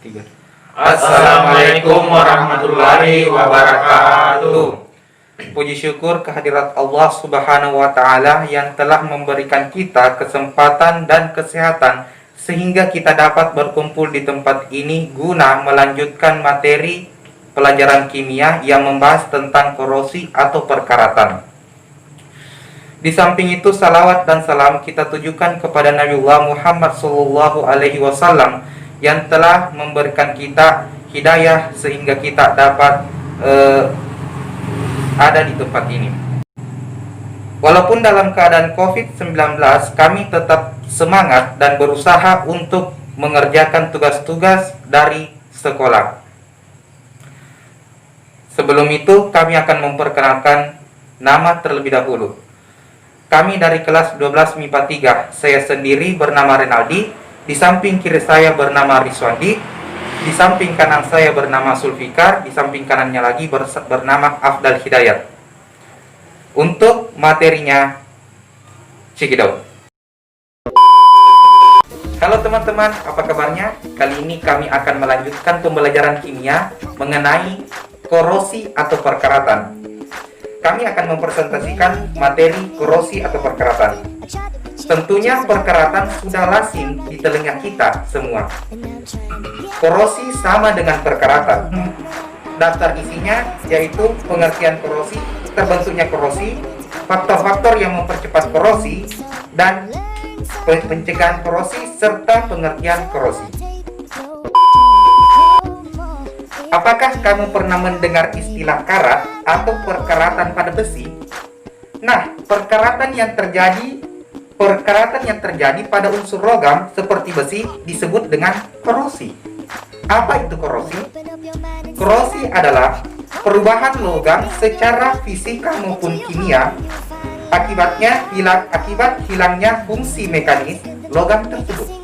Tiga. Assalamualaikum warahmatullahi wabarakatuh. Puji syukur kehadirat Allah Subhanahu wa Ta'ala yang telah memberikan kita kesempatan dan kesehatan sehingga kita dapat berkumpul di tempat ini guna melanjutkan materi pelajaran kimia yang membahas tentang korosi atau perkaratan. Di samping itu, salawat dan salam kita tujukan kepada Nabiullah Muhammad SAW yang telah memberikan kita hidayah sehingga kita dapat ada di tempat ini. Walaupun dalam keadaan COVID-19, kami tetap semangat dan berusaha untuk mengerjakan tugas-tugas dari sekolah. Sebelum itu, kami akan memperkenalkan nama terlebih dahulu. Kami dari kelas 12 MIPA 3, saya sendiri bernama Renaldi, di samping kiri saya bernama Rizwandi, di samping kanan saya bernama Sulfikar, di samping kanannya lagi bernama Afdal Hidayat. Untuk materinya, check it out. Halo teman-teman, apa kabarnya? Kali ini kami akan melanjutkan pembelajaran kimia mengenai korosi atau perkaratan. Kami akan mempresentasikan materi korosi atau perkaratan. Tentunya perkaratan sudah lazim di telinga kita semua. Korosi sama dengan perkaratan. Daftar isinya yaitu pengertian korosi, terbentuknya korosi, faktor-faktor yang mempercepat korosi, dan pencegahan korosi serta pengertian korosi. Apakah kamu pernah mendengar istilah karat atau perkaratan pada besi? Nah, perkaratan yang terjadi pada unsur logam seperti besi disebut dengan korosi. Apa itu korosi? Korosi adalah perubahan logam secara fisika maupun kimia akibat hilangnya fungsi mekanis logam tersebut.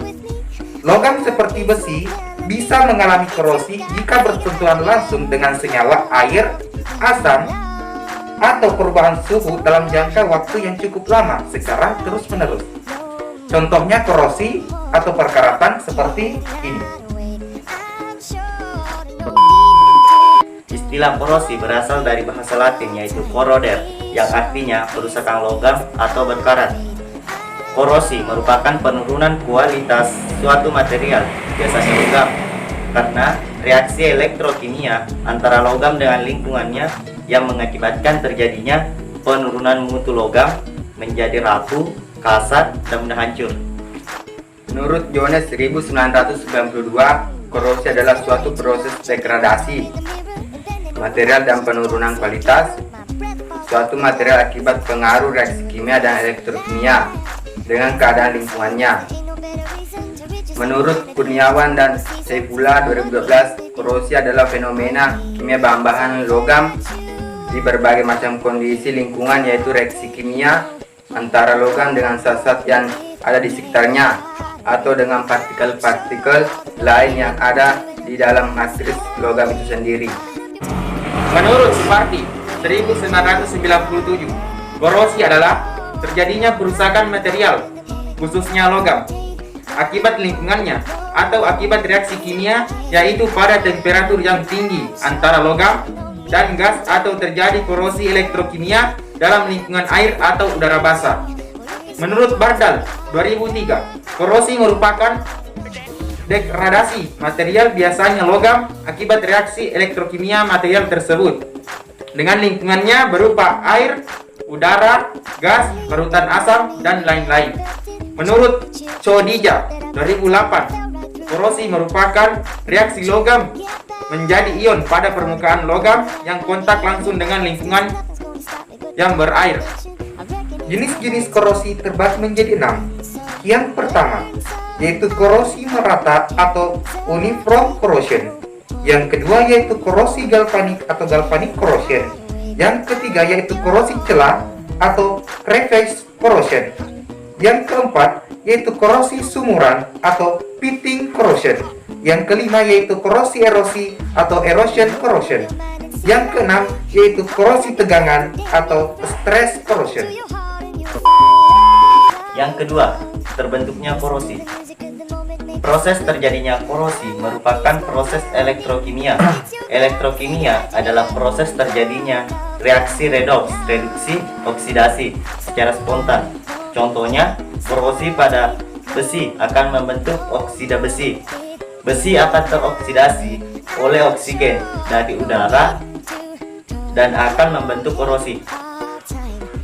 Logam seperti besi bisa mengalami korosi jika bersentuhan langsung dengan senyawa air, asam, atau perubahan suhu dalam jangka waktu yang cukup lama secara terus-menerus. Contohnya korosi atau perkaratan seperti ini. Istilah korosi berasal dari bahasa Latin yaitu corroder, yang artinya perusakan logam atau berkarat. Korosi merupakan penurunan kualitas suatu material, biasanya logam, karena reaksi elektrokimia antara logam dengan lingkungannya yang mengakibatkan terjadinya penurunan mutu logam menjadi rapuh, kasar, dan mudah hancur. Menurut Jones 1992, korosi adalah suatu proses degradasi material dan penurunan kualitas suatu material akibat pengaruh reaksi kimia dan elektrokimia dengan keadaan lingkungannya. Menurut Kurniawan dan Saifullah 2012, korosi adalah fenomena kimia bahan-bahan logam di berbagai macam kondisi lingkungan, yaitu reaksi kimia antara logam dengan zat-zat yang ada di sekitarnya atau dengan partikel-partikel lain yang ada di dalam matris logam itu sendiri. Menurut Supardi 1997, korosi adalah terjadinya perusakan material, khususnya logam, akibat lingkungannya atau akibat reaksi kimia, yaitu pada temperatur yang tinggi antara logam dan gas, atau terjadi korosi elektrokimia dalam lingkungan air atau udara basah. Menurut Bardal 2003, korosi merupakan degradasi material, biasanya logam, akibat reaksi elektrokimia material tersebut dengan lingkungannya berupa air, udara, gas, larutan asam, dan lain-lain. Menurut Chodija 2008, korosi merupakan reaksi logam menjadi ion pada permukaan logam yang kontak langsung dengan lingkungan yang berair. Jenis-jenis korosi terbagi menjadi 6. Yang pertama yaitu korosi merata atau uniform corrosion. Yang kedua yaitu korosi galvanik atau galvanic corrosion. Yang ketiga yaitu korosi celah atau crevice corrosion. Yang keempat yaitu korosi sumuran atau pitting corrosion. Yang kelima yaitu korosi erosi atau erosion corrosion. Yang keenam yaitu korosi tegangan atau stress corrosion. Yang kedua, terbentuknya korosi. Proses terjadinya korosi merupakan proses elektrokimia. Elektrokimia adalah proses terjadinya reaksi redoks, reduksi, oksidasi secara spontan. Contohnya, korosi pada besi akan membentuk oksida besi. Besi akan teroksidasi oleh oksigen dari udara dan akan membentuk korosi.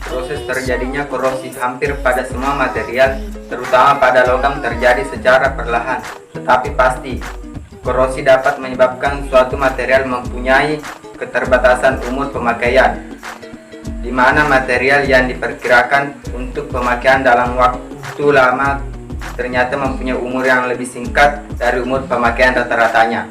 Proses terjadinya korosi hampir pada semua material, terutama pada logam, terjadi secara perlahan, tetapi pasti. Korosi dapat menyebabkan suatu material mempunyai keterbatasan umur pemakaian, di mana material yang diperkirakan untuk pemakaian dalam waktu lama ternyata mempunyai umur yang lebih singkat dari umur pemakaian rata-ratanya.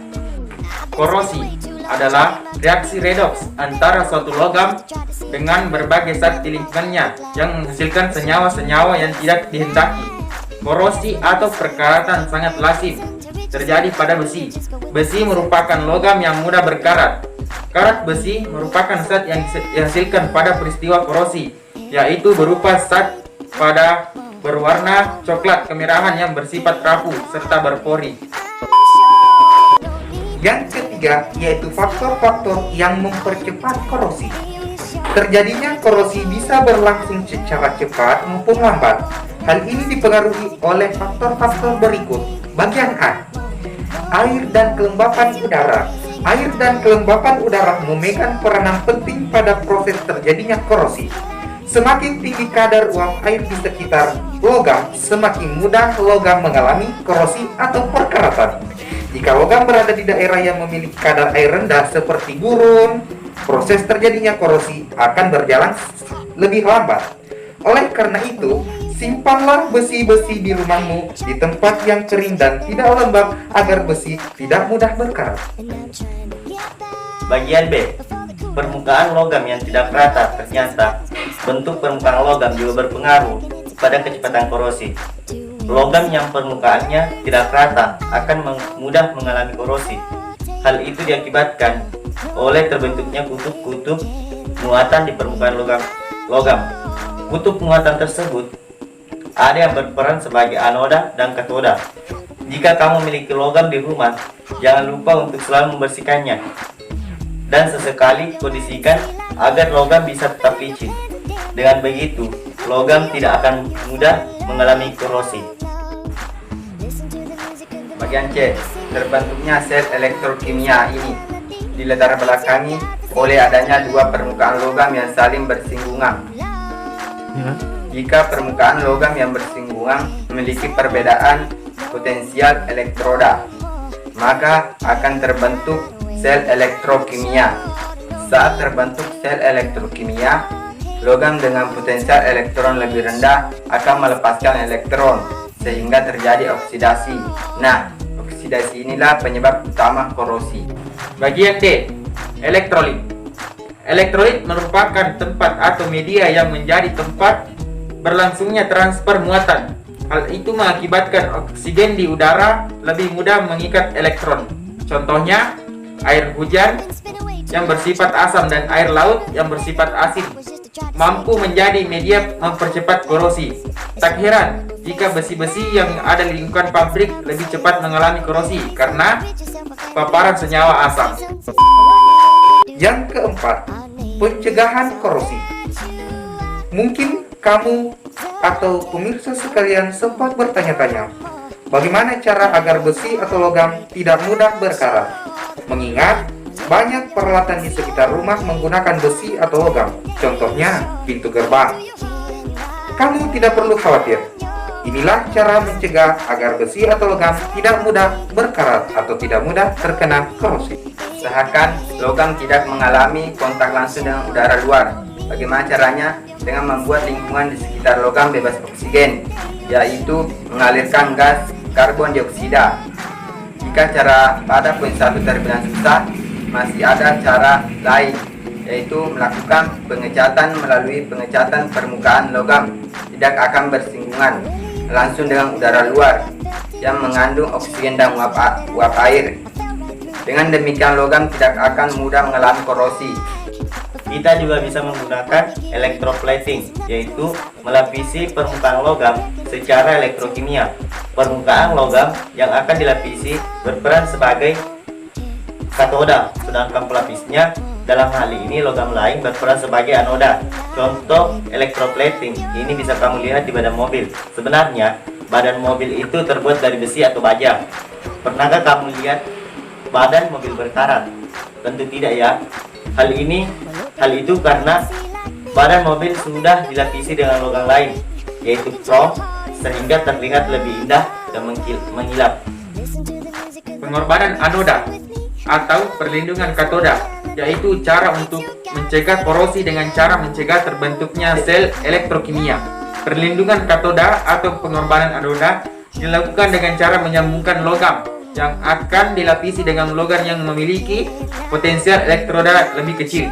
Korosi adalah reaksi redoks antara suatu logam dengan berbagai zat di lingkungannya yang menghasilkan senyawa-senyawa yang tidak dihendaki. Korosi atau perkaratan sangat lazim terjadi pada besi. Besi merupakan logam yang mudah berkarat. Karat besi merupakan zat yang dihasilkan pada peristiwa korosi, yaitu berupa zat pada berwarna coklat kemerahan yang bersifat rapuh serta berpori. Yang ketiga yaitu faktor-faktor yang mempercepat korosi. Terjadinya korosi bisa berlangsung secara cepat maupun lambat. Hal ini dipengaruhi oleh faktor-faktor berikut. Bagian A, air dan kelembapan udara. Air dan kelembapan udara memegang peranan penting pada proses terjadinya korosi. Semakin tinggi kadar uap air di sekitar logam, semakin mudah logam mengalami korosi atau perkaratan. Jika logam berada di daerah yang memiliki kadar air rendah seperti gurun, proses terjadinya korosi akan berjalan lebih lambat. Oleh karena itu, simpanlah besi-besi di rumahmu di tempat yang kering dan tidak lembab agar besi tidak mudah berkarat. Bagian B, permukaan logam yang tidak rata. Ternyata bentuk permukaan logam juga berpengaruh pada kecepatan korosi. Logam yang permukaannya tidak rata akan mudah mengalami korosi. Hal itu diakibatkan oleh terbentuknya kutub-kutub muatan di permukaan logam. Kutub muatan tersebut ada yang berperan sebagai anoda dan katoda. Jika kamu memiliki logam di rumah, jangan lupa untuk selalu membersihkannya dan sesekali kondisikan agar logam bisa tetap licin. Dengan begitu, logam tidak akan mudah mengalami korosi. Bagian C, terbentuknya sel elektrokimia ini dilatar belakangi oleh adanya dua permukaan logam yang saling bersinggungan. Jika permukaan logam yang bersinggungan memiliki perbedaan potensial elektroda, maka akan terbentuk sel elektrokimia. Saat terbentuk sel elektrokimia, logam dengan potensial elektron lebih rendah akan melepaskan elektron sehingga terjadi oksidasi. Nah, oksidasi inilah penyebab utama korosi. Bagian D, elektrolit. Elektrolit merupakan tempat atau media yang menjadi tempat berlangsungnya transfer muatan. Hal itu mengakibatkan oksigen di udara lebih mudah mengikat elektron. Contohnya, air hujan yang bersifat asam dan air laut yang bersifat asin mampu menjadi media mempercepat korosi. Tak heran jika besi-besi yang ada di lingkungan pabrik lebih cepat mengalami korosi karena paparan senyawa asam. Yang keempat, pencegahan korosi. Mungkin kamu atau pemirsa sekalian sempat bertanya-tanya, bagaimana cara agar besi atau logam tidak mudah berkarat? Mengingat banyak peralatan di sekitar rumah menggunakan besi atau logam, contohnya pintu gerbang. Kamu tidak perlu khawatir. Inilah cara mencegah agar besi atau logam tidak mudah berkarat atau tidak mudah terkena korosi. Usahakan logam tidak mengalami kontak langsung dengan udara luar. Bagaimana caranya? Dengan membuat lingkungan di sekitar logam bebas oksigen, yaitu mengalirkan gas karbon dioksida. Jika cara pada poin 1 terbilang susah, masih ada cara lain, yaitu melakukan pengecatan melalui pengecatan permukaan logam tidak akan bersinggungan langsung dengan udara luar yang mengandung oksigen dan uap air. Dengan demikian logam tidak akan mudah mengalami korosi. Kita juga bisa menggunakan electroplating, yaitu melapisi permukaan logam secara elektrokimia. Permukaan logam yang akan dilapisi berperan sebagai katoda, sedangkan pelapisnya dalam hal ini logam lain berperan sebagai anoda. Contoh electroplating ini bisa kamu lihat di badan mobil. Sebenarnya badan mobil itu terbuat dari besi atau baja. Pernahkah kamu lihat badan mobil berkarat? Tentu tidak ya. Hal itu karena badan mobil sudah dilapisi dengan logam lain, yaitu krom, sehingga terlihat lebih indah dan mengkilap. Pengorbanan anoda atau perlindungan katoda, yaitu cara untuk mencegah korosi dengan cara mencegah terbentuknya sel elektrokimia. Perlindungan katoda atau pengorbanan anoda dilakukan dengan cara menyambungkan logam yang akan dilapisi dengan logam yang memiliki potensial elektroda lebih kecil.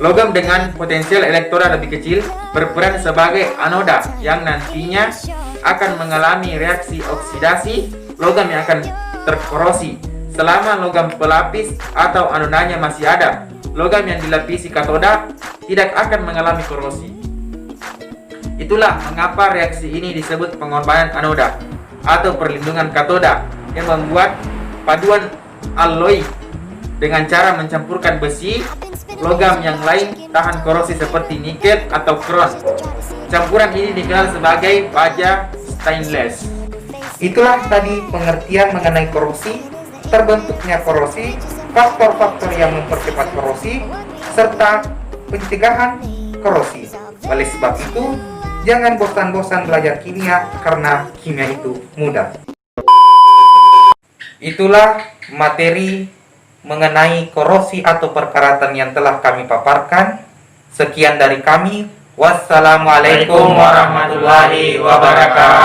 Logam dengan potensial elektroda lebih kecil berperan sebagai anoda yang nantinya akan mengalami reaksi oksidasi logam yang akan terkorosi. Selama logam pelapis atau anodanya masih ada, logam yang dilapisi katoda tidak akan mengalami korosi. Itulah mengapa reaksi ini disebut pengorbanan anoda atau perlindungan katoda, yang membuat paduan alloy dengan cara mencampurkan besi, logam yang lain tahan korosi seperti nikel atau krom. Campuran ini dikenal sebagai baja stainless. Itulah tadi pengertian mengenai korosi, terbentuknya korosi, faktor-faktor yang mempercepat korosi, serta pencegahan korosi. Oleh sebab itu, jangan bosan-bosan belajar kimia karena kimia itu mudah. Itulah materi mengenai korosi atau perkaratan yang telah kami paparkan. Sekian dari kami. Wassalamualaikum warahmatullahi wabarakatuh.